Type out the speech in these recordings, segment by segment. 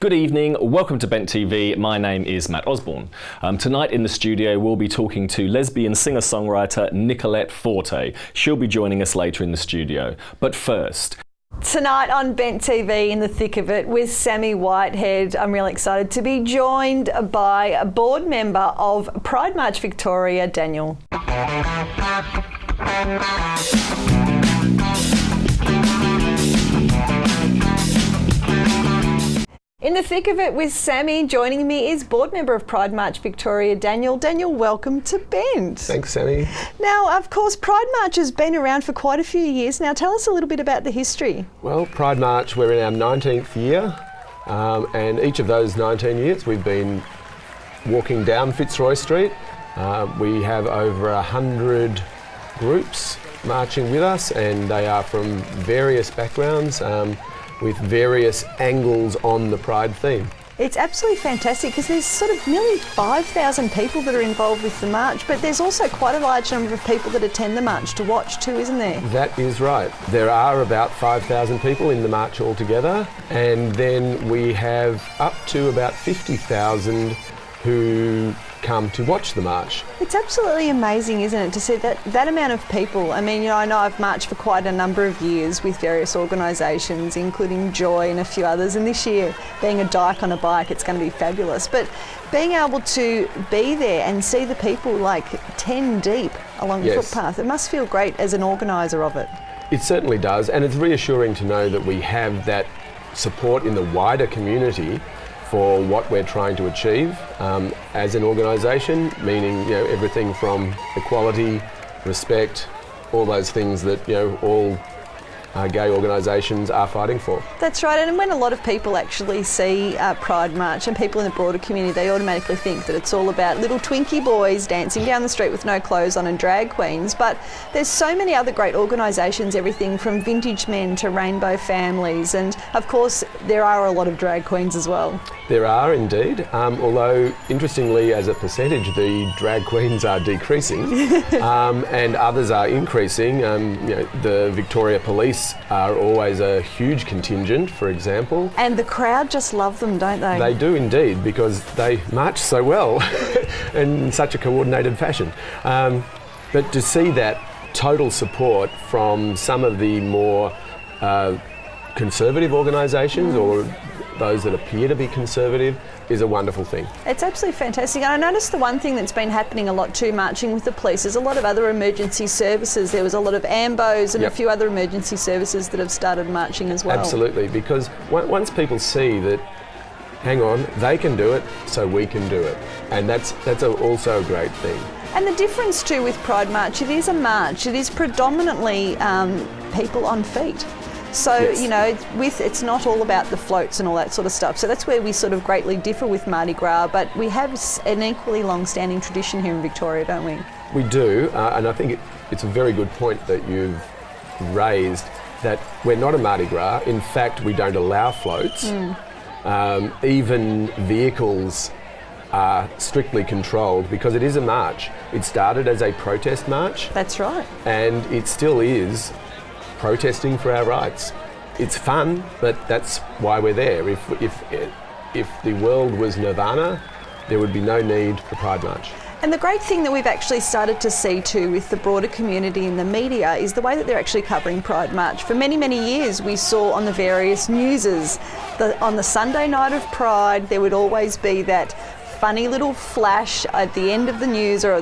Good evening, welcome to BTV. My name is Matt Osborne. Tonight in the studio we'll be talking to lesbian singer-songwriter Nicolette Forte. She'll be joining us later in the studio. But first... Tonight on BTV, in the thick of it, with Sammi Whitehead, I'm really excited to be joined by a board member of Pride March Victoria, Daniel. In the thick of it with Sammi, joining me is board member of Pride March Victoria, Daniel. Daniel, welcome to Bent. Thanks, Sammi. Now, of course, Pride March has been around for quite a few years now. Tell us a little bit about the history. Well, Pride March, we're in our 19th year, and each of those 19 years we've been walking down Fitzroy Street. We have over 100 groups marching with us, and they are from various backgrounds, with various angles on the Pride theme. It's absolutely fantastic because there's sort of nearly 5,000 people that are involved with the march, but there's also quite a large number of people that attend the march to watch too, isn't there? That is right. There are about 5,000 people in the march altogether, and then we have up to about 50,000 who come to watch the march. It's absolutely amazing, isn't it, to see that amount of people. I mean, I know I've marched for quite a number of years with various organisations, including Joy and a few others, and this year, being a dyke on a bike, it's going to be fabulous. But being able to be there and see the people like 10 deep along the footpath, it must feel great as an organiser of it. It certainly does, and it's reassuring to know that we have that support in the wider community for what we're trying to achieve as an organisation, meaning everything from equality, respect, all those things that all gay organisations are fighting for. That's right, and when a lot of people actually see Pride March and people in the broader community, they automatically think that it's all about little Twinkie boys dancing down the street with no clothes on and drag queens, but there's so many other great organisations, everything from Vintage Men to Rainbow Families, and of course there are a lot of drag queens as well. There are indeed, although interestingly as a percentage the drag queens are decreasing and others are increasing. The Victoria Police are always a huge contingent, for example. And the crowd just love them, don't they? They do indeed, because they march so well in such a coordinated fashion. But to see that total support from some of the more conservative organisations or those that appear to be conservative is a wonderful thing. It's absolutely fantastic. And I noticed the one thing that's been happening a lot too, marching with the police, is a lot of other emergency services. There was a lot of AMBOs and a few other emergency services that have started marching as well. Absolutely, because once people see that, hang on, they can do it, so we can do it. And that's also a great thing. And the difference too with Pride March, it is a march. It is predominantly people on feet. So, it's not all about the floats and all that sort of stuff. So that's where we sort of greatly differ with Mardi Gras, but we have an equally long-standing tradition here in Victoria, don't we? We do, and I think it's a very good point that you've raised, that we're not a Mardi Gras. In fact, we don't allow floats. Even vehicles are strictly controlled because it is a march. It started as a protest march. That's right. And it still is protesting for our rights. It's fun, but that's why we're there. If the world was nirvana, there would be no need for Pride March. And the great thing that we've actually started to see too with the broader community and the media is the way that they're actually covering Pride March. For many, many years we saw on the various newses, on the Sunday night of Pride, there would always be that funny little flash at the end of the news or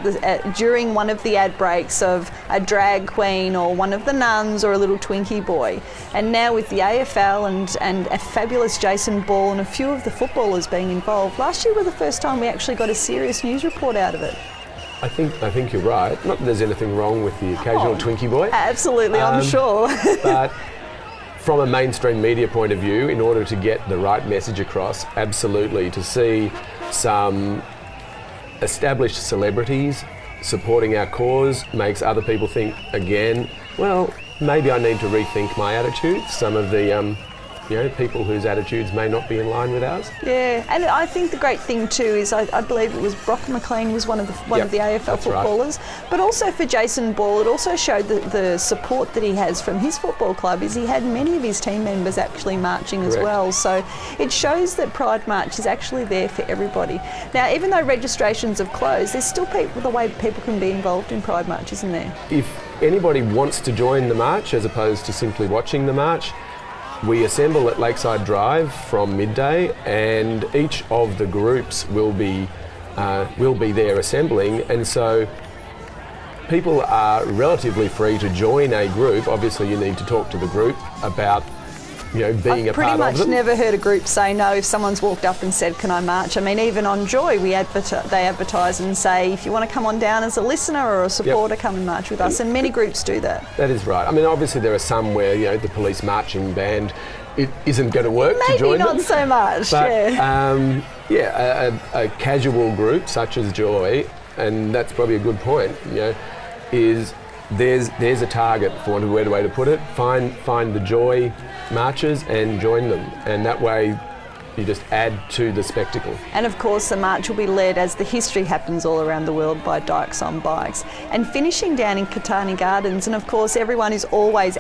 during one of the ad breaks of a drag queen or one of the nuns or a little Twinkie boy. And now with the AFL and a fabulous Jason Ball and a few of the footballers being involved, last year was the first time we actually got a serious news report out of it. I think you're right. Not that there's anything wrong with the occasional Twinkie boy. Absolutely, I'm sure. But from a mainstream media point of view, in order to get the right message across, absolutely, to see some established celebrities supporting our cause makes other people think again, well, maybe I need to rethink my attitude. Some of the people whose attitudes may not be in line with ours. Yeah, and I think the great thing too is I believe it was Brock McLean was one of the AFL footballers, but also for Jason Ball, it also showed the support that he has from his football club. Is he had many of his team members actually marching as well, so it shows that Pride March is actually there for everybody. Now, even though registrations have closed, there's still the way people can be involved in Pride March, isn't there? If anybody wants to join the march as opposed to simply watching the march, we assemble at Lakeside Drive from midday, and each of the groups will be there assembling, and so people are relatively free to join a group. Obviously, you need to talk to the group about being a part of them. I've pretty much never heard a group say no if someone's walked up and said, can I march? I mean, even on Joy, they advertise and say, if you want to come on down as a listener or a supporter, come and march with us, and many groups do that. That is right. I mean, obviously there are some where, the police marching band, it isn't going to work to join them. Maybe not so much, but, a casual group such as Joy, and that's probably a good point, is there's a target, for want of a better way to put it. Find the Joy marches and join them, and that way you just add to the spectacle. And of course the march will be led, as the history happens all around the world, by Dykes on Bikes, and finishing down in Catani Gardens. And of course everyone is always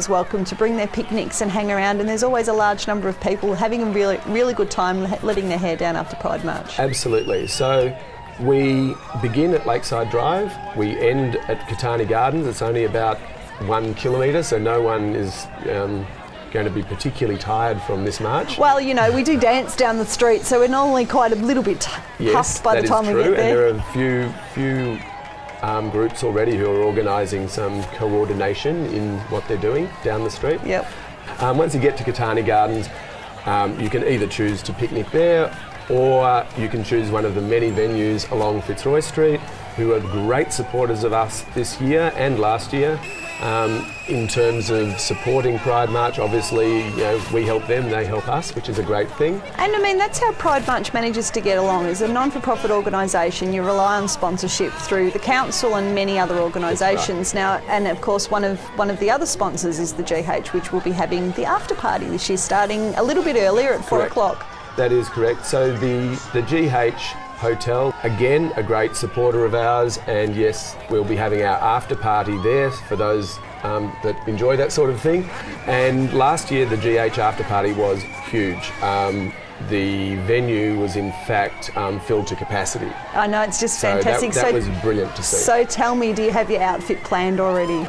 welcome to bring their picnics and hang around, and there's always a large number of people having a really, really good time letting their hair down after Pride March. Absolutely. So we begin at Lakeside Drive, we end at Catani Gardens. It's only about 1 kilometre, so no one is going to be particularly tired from this march. Well, we do dance down the street, so we're normally quite a little bit puffed by the time we get there. And there are a few groups already who are organising some coordination in what they're doing down the street. Yep. Once you get to Catani Gardens, you can either choose to picnic there, or you can choose one of the many venues along Fitzroy Street, who are great supporters of us this year and last year. In terms of supporting Pride March, obviously, we help them, they help us, which is a great thing. And I mean, that's how Pride March manages to get along. As a non-for-profit organisation, you rely on sponsorship through the council and many other organisations. Now, and of course, one of the other sponsors is the GH, which will be having the after party this year, starting a little bit earlier at 4 o'clock. That is correct. So the GH Hotel, again, a great supporter of ours, and yes, we'll be having our after party there for those that enjoy that sort of thing. And last year the GH after party was huge. The venue was in fact filled to capacity. I know, it's just fantastic. So that was brilliant to see. So tell me, do you have your outfit planned already?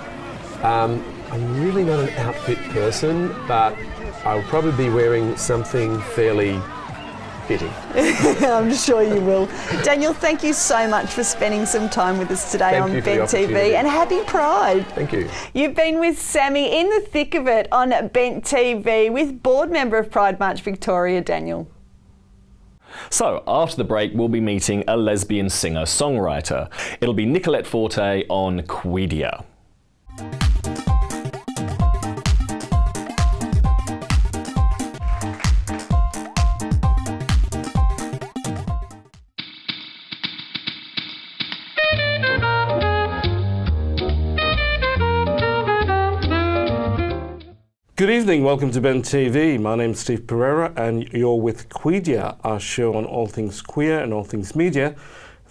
I'm really not an outfit person, but I'll probably be wearing something fairly fitting. I'm sure you will. Daniel, thank you so much for spending some time with us today on Bent TV, and happy Pride. Thank you. You've been with Sammi in the thick of it on Bent TV with board member of Pride March Victoria, Daniel. So, after the break, we'll be meeting a lesbian singer-songwriter. It'll be Nicolette Forte on Quedia. Good evening, welcome to Bent TV. My name's Steve Pereira and you're with Quedia, our show on all things queer and all things media,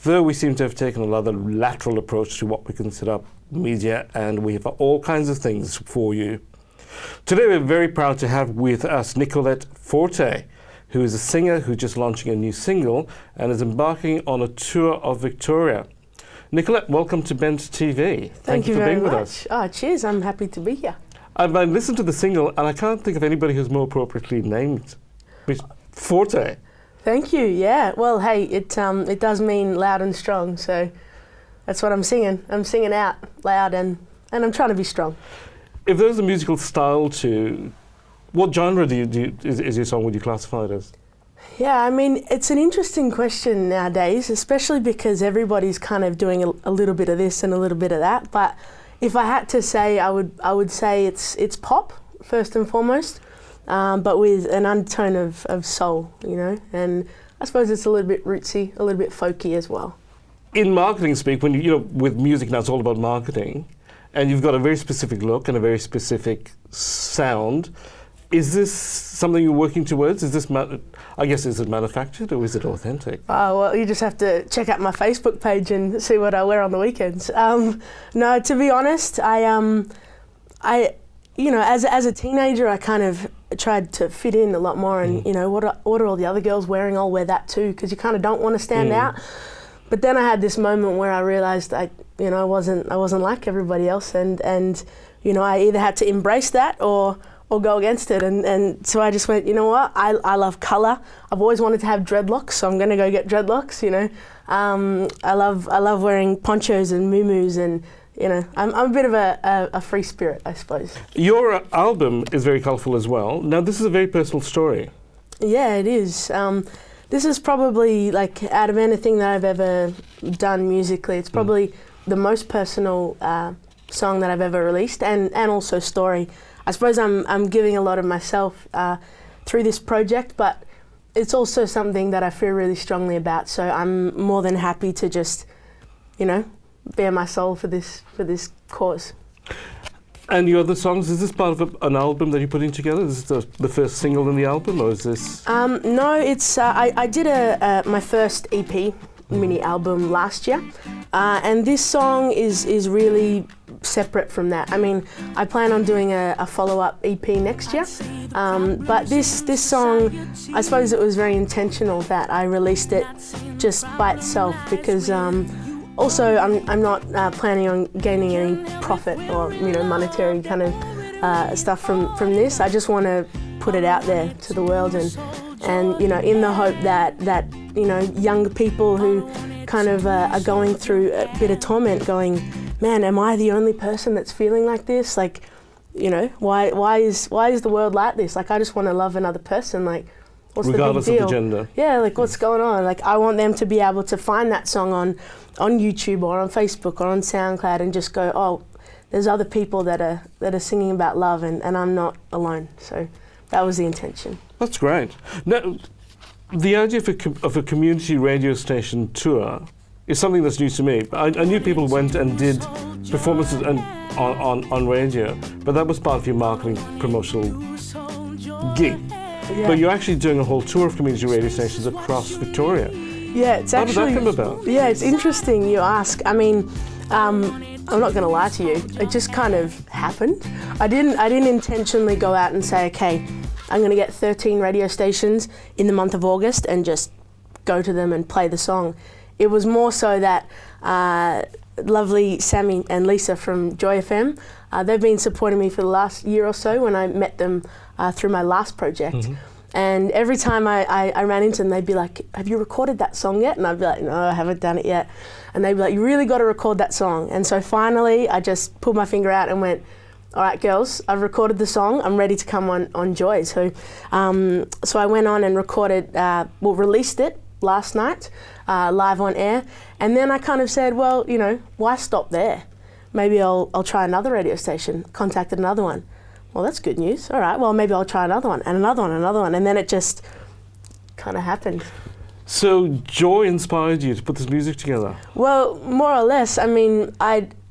though we seem to have taken a rather lateral approach to what we consider media, and we have all kinds of things for you. Today we're very proud to have with us Nicolette Forte, who is a singer who's just launching a new single and is embarking on a tour of Victoria. Nicolette, welcome to Bent TV. Thank you for very being with much. us. Oh, cheers, I'm happy to be here. I listened to the single and I can't think of anybody who's more appropriately named. Forte. Thank you, yeah. Well, hey, it does mean loud and strong, so that's what I'm singing. I'm singing out loud and I'm trying to be strong. If there's a musical style to, what genre is your song, would you classify it as? Yeah, I mean, it's an interesting question nowadays, especially because everybody's kind of doing a little bit of this and a little bit of that, but if I had to say, I would say it's pop first and foremost, but with an undertone of soul, and I suppose it's a little bit rootsy, a little bit folky as well. In marketing speak, when with music now, it's all about marketing, and you've got a very specific look and a very specific sound. Is this something you're working towards? Is this, I guess, is it manufactured or is it authentic? Well, you just have to check out my Facebook page and see what I wear on the weekends. No, to be honest, I you know, as a teenager, I kind of tried to fit in a lot more, and you know, what are all the other girls wearing? I'll wear that too, because you kind of don't want to stand out. But then I had this moment where I realised I wasn't like everybody else, and you know, I either had to embrace that or go against it, and so I just went, you know what, I love colour. I've always wanted to have dreadlocks, so I'm going to go get dreadlocks. You know, I love wearing ponchos and muumuus, and you know, I'm a bit of a free spirit, I suppose. Your album is very colourful as well. Now, this is a very personal story. Yeah, it is. This is probably, like, out of anything that I've ever done musically, it's probably the most personal song that I've ever released, and also story. I suppose I'm giving a lot of myself through this project, but it's also something that I feel really strongly about. So I'm more than happy to just, you know, bare my soul for this cause. And your other songs, is this part of an album that you're putting together? Is this the first single in the album, or is this? No, it's I did my first EP mini album last year, and this song is really separate from that. I mean, I plan on doing a follow-up EP next year, but this song, I suppose it was very intentional that I released it just by itself, because also I'm not planning on gaining any profit or, you know, monetary kind of stuff from this. I just want to put it out there to the world, and you know, in the hope that you know, young people who kind of are going through a bit of torment, going, man, am I the only person that's feeling like this? Like, you know, why is the world like this? Like, I just want to love another person. Like, what's regardless the big deal? Of the gender. Yeah, like, what's going on? Like, I want them to be able to find that song on YouTube or on Facebook or on SoundCloud and just go, oh, there's other people that are singing about love, and I'm not alone. So that was the intention. That's great. Now, the idea of a community radio station tour is something that's new to me. I knew people went and did performances on radio, but that was part of your marketing promotional gig. Yeah. But you're actually doing a whole tour of community radio stations across Victoria. Yeah, it's actually. How did that come about? Yeah, it's interesting you ask. I mean, I'm not going to lie to you. It just kind of happened. I didn't intentionally go out and say, okay, I'm going to get 13 radio stations in the month of August and just go to them and play the song. It was more so that lovely Sammi and Lisa from Joy FM, they've been supporting me for the last year or so when I met them through my last project. And every time I ran into them, they'd be like, have you recorded that song yet? And I'd be like, no, I haven't done it yet. And they'd be like, you really got to record that song. And so finally, I just pulled my finger out and went, all right, girls, I've recorded the song. I'm ready to come on Joy. So I went on and recorded, released it last night, live on air. And then I kind of said, well, you know, why stop there? Maybe I'll try another radio station. Contacted another one. Well, that's good news. All right, well, maybe I'll try another one, and another one, and another one. And then it just kind of happened. So Joy inspired you to put this music together? Well, more or less. I mean,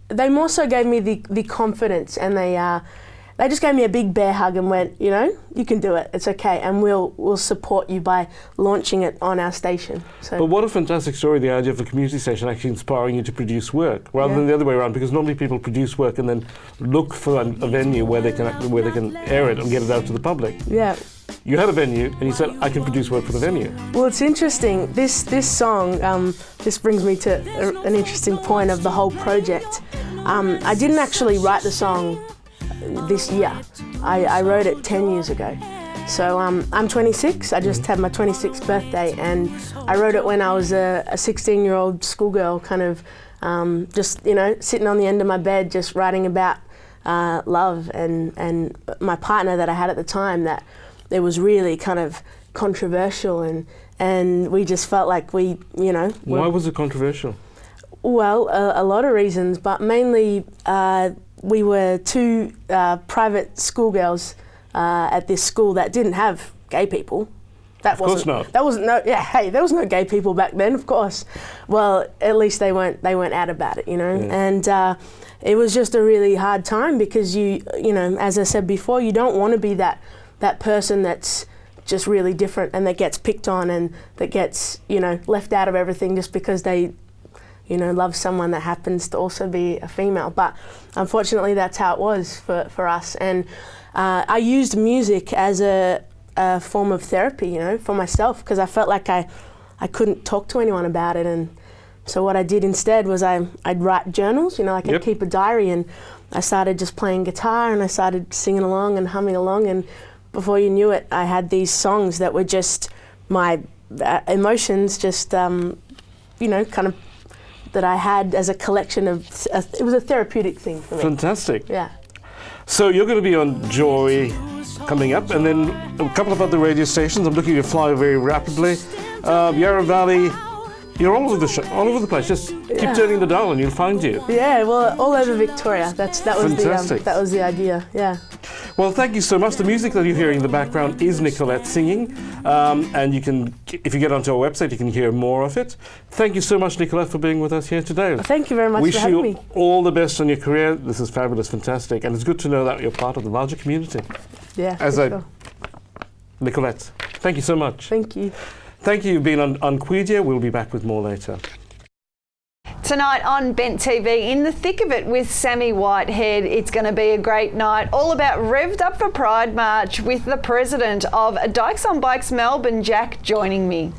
they more so gave me the confidence, and they just gave me a big bear hug and went, you know, you can do it. It's okay, and we'll support you by launching it on our station. So. But what a fantastic story, the idea of a community station actually inspiring you to produce work, rather than the other way around, because normally people produce work and then look for a venue where they can air it and get it out to the public. Yeah. You had a venue, and you said, I can produce work for the venue. Well, it's interesting. This song, this brings me to an interesting point of the whole project. I didn't actually write the song this year. I wrote it 10 years ago. So I'm 26. I just had my 26th birthday, and I wrote it when I was a 16-year-old schoolgirl, kind of just, you know, sitting on the end of my bed, just writing about love and my partner that I had at the time, that it was really kind of controversial, and we just felt like we, you know. Why was it controversial? Well, a lot of reasons, but mainly we were two private schoolgirls at this school that didn't have gay people. Of course not. That wasn't there was no gay people back then, of course. Well, at least they weren't out about it, you know. Yeah. And it was just a really hard time, because you know, as I said before, you don't want to be that that person that's just really different and that gets picked on and that gets, left out of everything just because they, love someone that happens to also be a female. But unfortunately, that's how it was for us. And I used music as a form of therapy, for myself, because I felt like I couldn't talk to anyone about it. And so what I did instead was I'd write journals, I'd keep a diary, and I started just playing guitar and I started singing along and humming along, and before you knew it, I had these songs that were just my emotions, just, kind of that I had as a collection of, it was a therapeutic thing for me. Fantastic. Yeah. So you're going to be on Joy coming up, and then a couple of other radio stations. I'm looking at you fly very rapidly. Yarra Valley, you're all over the place. Just keep turning the dial and you'll find you. Yeah, well, all over Victoria. That was the idea. Yeah. Well, thank you so much. The music that you're hearing in the background is Nicolette singing, and you can, if you get onto our website, you can hear more of it. Thank you so much, Nicolette, for being with us here today. Well, thank you very much for having me. Wish you all the best on your career. This is fabulous, fantastic, and it's good to know that you're part of the larger community. Yeah, sure. Nicolette, thank you so much. Thank you. Thank you. You've been on Quedia. We'll be back with more later. Tonight on Bent TV, in the thick of it with Sammi Whitehead. It's going to be a great night, all about Revved Up for Pride March, with the president of Dykes on Bikes Melbourne, Jack, joining me.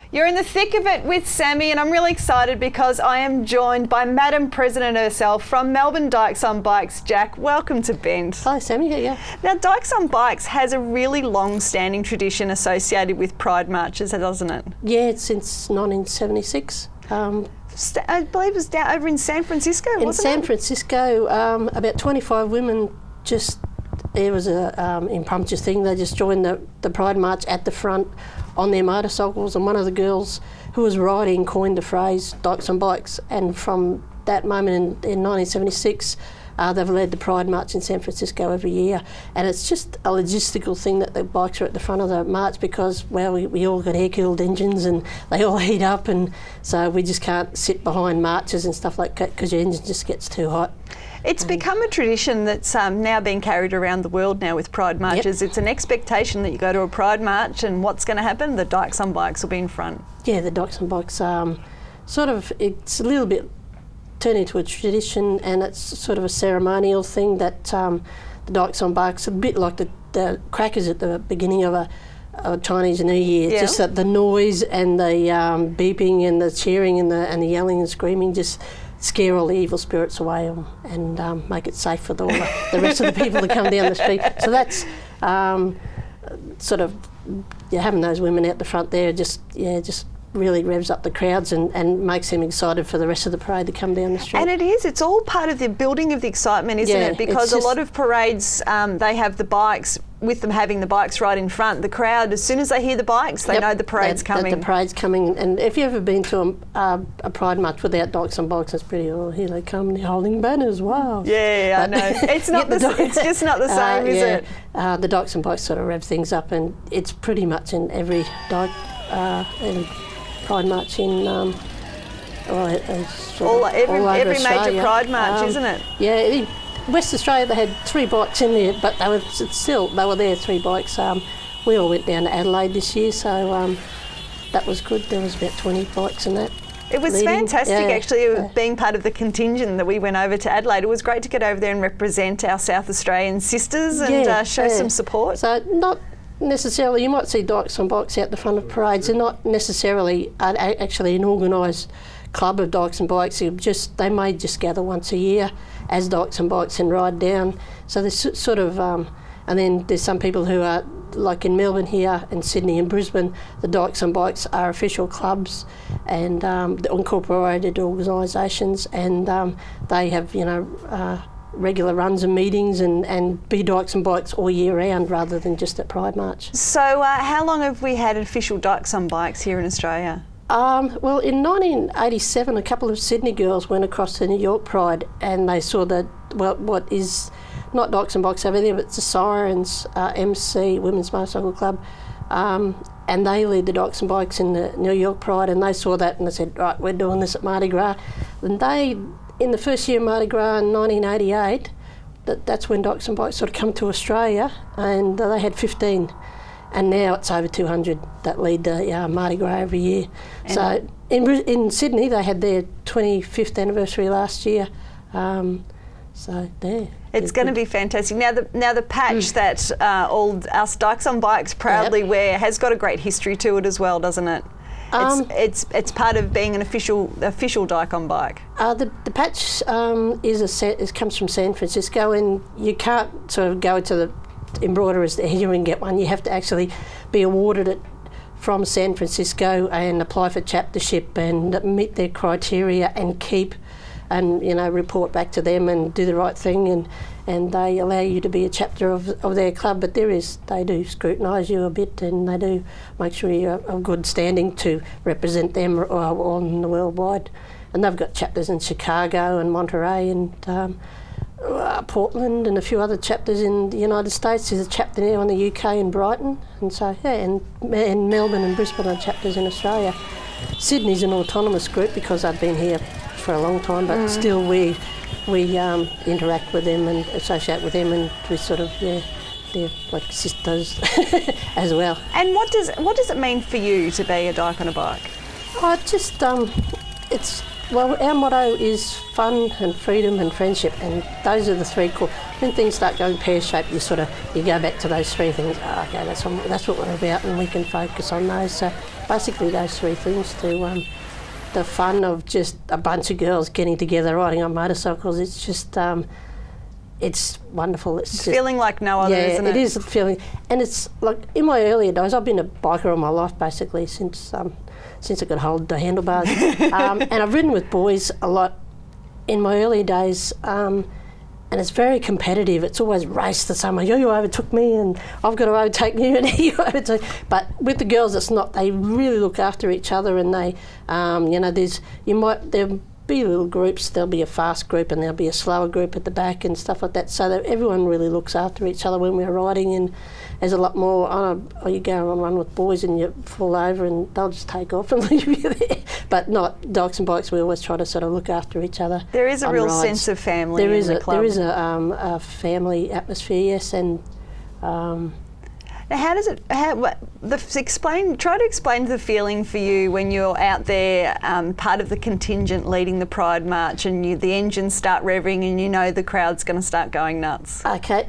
You're in the thick of it with Sammi, and I'm really excited because I am joined by Madam President herself from Melbourne Dykes on Bikes. Jack, welcome to Bent. Hi Sammi, yeah. Now, Dykes on Bikes has a really long-standing tradition associated with Pride marches, doesn't it? Yeah, it's since 1976. I believe it was down over in San Francisco, wasn't it? In San Francisco, about 25 women it was an impromptu thing. They just joined the Pride March at the front on their motorcycles, and one of the girls who was riding coined the phrase Dykes on Bikes, and from that moment in 1976 they've led the Pride March in San Francisco every year. And it's just a logistical thing that the bikes are at the front of the march because, well, we all got air-cooled engines and they all heat up, and so we just can't sit behind marches and stuff like that because your engine just gets too hot. It's become a tradition that's now being carried around the world now with Pride marches. Yep. It's an expectation that you go to a Pride march, and what's going to happen? The Dykes on Bikes will be in front. Yeah, the Dykes on Bikes, it's a little bit turned into a tradition, and it's sort of a ceremonial thing that the Dykes on Bikes, a bit like the crackers at the beginning of a Chinese New Year. Yeah. Just that the noise and the beeping and the cheering and the yelling and screaming just scare all the evil spirits away and make it safe for the rest of the people that come down the street. So that's having those women out the front there just really revs up the crowds and makes them excited for the rest of the parade to come down the street. And it's all part of the building of the excitement, isn't it? Because a lot of parades, they have the bikes, with them having the bikes right in front. The crowd, as soon as they hear the bikes, they know the parade's coming. The parade's coming. And if you've ever been to a Pride March without Dykes on Bikes, it's pretty, here they come, they're holding banners, wow. Yeah, I know. It's not it's just not the same, is it? The Dykes on Bikes sort of rev things up, and it's pretty much in every Pride March in every major Pride March, isn't it? Yeah, in West Australia they had 3 bikes in there, but they were there 3 bikes. We all went down to Adelaide this year, so that was good. There was about 20 bikes in that. It was fantastic, actually, being part of the contingent that we went over to Adelaide. It was great to get over there and represent our South Australian sisters and show some support. So not necessarily, you might see Dykes on Bikes out the front of parades. They're not necessarily actually an organised club of Dykes and Bikes. They may just gather once a year as Dykes and Bikes and ride down. So there's sort of, and then there's some people who are, like in Melbourne here and Sydney and Brisbane, the Dykes and Bikes are official clubs and incorporated organisations, and they have, regular runs and meetings and be Dykes and Bikes all year round rather than just at Pride March. So how long have we had official Dykes on Bikes here in Australia? Well, in 1987, a couple of Sydney girls went across to New York Pride and they saw what is not Dykes and Bikes over there, but it's the Sirens MC, Women's Motorcycle Club. And they lead the Dykes and Bikes in the New York Pride, and they saw that and they said, right, we're doing this at Mardi Gras. And they, in the first year of Mardi Gras in 1988, that's when Dykes and Bikes sort of come to Australia, and they had 15. And now it's over 200 that lead the Mardi Gras every year. And so in Sydney, they had their 25th anniversary last year. So there. It's going to be fantastic. Now the patch that all us Dykes on Bikes proudly wear has got a great history to it as well, doesn't it? It's part of being an official Dyke on Bike. The patch comes from San Francisco, and you can't sort of go to the embroiderers here and get one. You have to actually be awarded it from San Francisco and apply for chaptership and meet their criteria and keep and report back to them and do the right thing, and they allow you to be a chapter of their club. But they do scrutinise you a bit, and they do make sure you're of good standing to represent them on the worldwide. And they've got chapters in Chicago and Monterey and Portland and a few other chapters in the United States. There's a chapter now in the UK in Brighton, and so and Melbourne and Brisbane are chapters in Australia. Sydney's an autonomous group because I've been here for a long time, but still we interact with them and associate with them, and we sort of they're like sisters as well. And what does it mean for you to be a Dyke on a Bike? Our motto is fun and freedom and friendship, and those are the three core. When things start going pear-shaped, you go back to those three things. Okay, that's what we're about, and we can focus on those. So basically, those three things: the fun of just a bunch of girls getting together riding on motorcycles. It's just it's wonderful. It's just, feeling like no other, isn't it? It is a feeling, and it's like in my earlier days. I've been a biker all my life, basically since I could hold the handlebars. And I've ridden with boys a lot in my early days, and it's very competitive. It's always race to someone. You overtook me, and I've got to overtake you, and you overtake. But with the girls, it's not. They really look after each other, and they, there'll be little groups. There'll be a fast group, and there'll be a slower group at the back, and stuff like that. So that everyone really looks after each other when we're riding, and there's a lot more. You go on run with boys and you fall over and they'll just take off and leave you there. But not Dykes and Bikes. We always try to sort of look after each other. There is a real sense of family in the club. There is a family atmosphere, yes. And now, how does it? Try to explain the feeling for you when you're out there, part of the contingent leading the Pride March, and the engines start revving, and the crowd's going to start going nuts. Okay,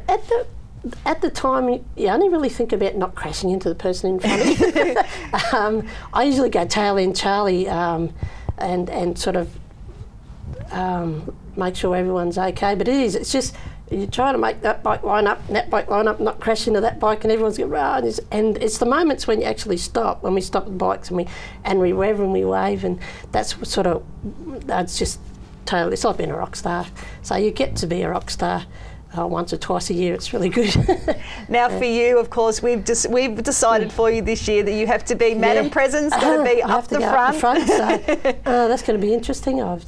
at the time, you only really think about not crashing into the person in front of you. I usually go tail end Charlie and sort of make sure everyone's okay. But it's just you try to make that bike line up, and that bike line up, not crash into that bike, and everyone's going rah. And it's the moments when you actually stop, when we stop the bikes and we rev and we wave, and that's just totally. It's like being a rock star. So you get to be a rock star. Once or twice a year, it's really good. Now, for you, of course, we've decided for you this year that you have to be Madam President's going to be up the front. So that's going to be interesting. I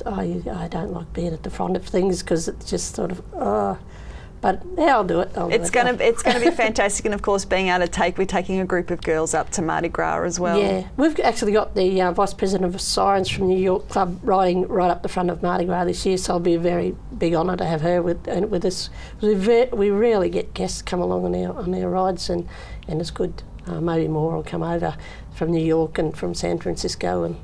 don't like being at the front of things because it's just sort of. But yeah, I'll do it. It's going to be fantastic, and of course, being able to we're taking a group of girls up to Mardi Gras as well. Yeah, we've actually got the Vice President of Sirens from New York Club riding right up the front of Mardi Gras this year, so it'll be a very big honour to have her with us. We rarely get guests come along on our rides, and it's good. Maybe more will come over from New York and from San Francisco and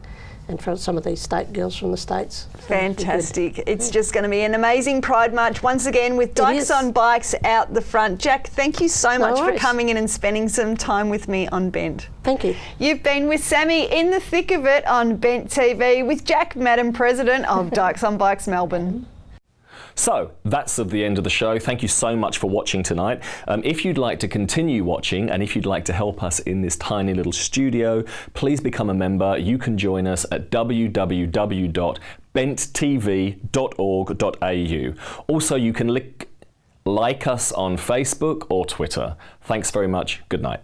from some of these state girls from the States. Fantastic. It's just going to be an amazing Pride March once again with Dykes on Bikes out the front. Jack, thank you so much for coming in and spending some time with me on Bent. Thank you. You've been with Sammi in the thick of it on Bent TV with Jack, Madam President of Dykes on Bikes Melbourne. So that's the end of the show. Thank you so much for watching tonight. If you'd like to continue watching, and if you'd like to help us in this tiny little studio, please become a member. You can join us at www.benttv.org.au. Also, you can like us on Facebook or Twitter. Thanks very much. Good night.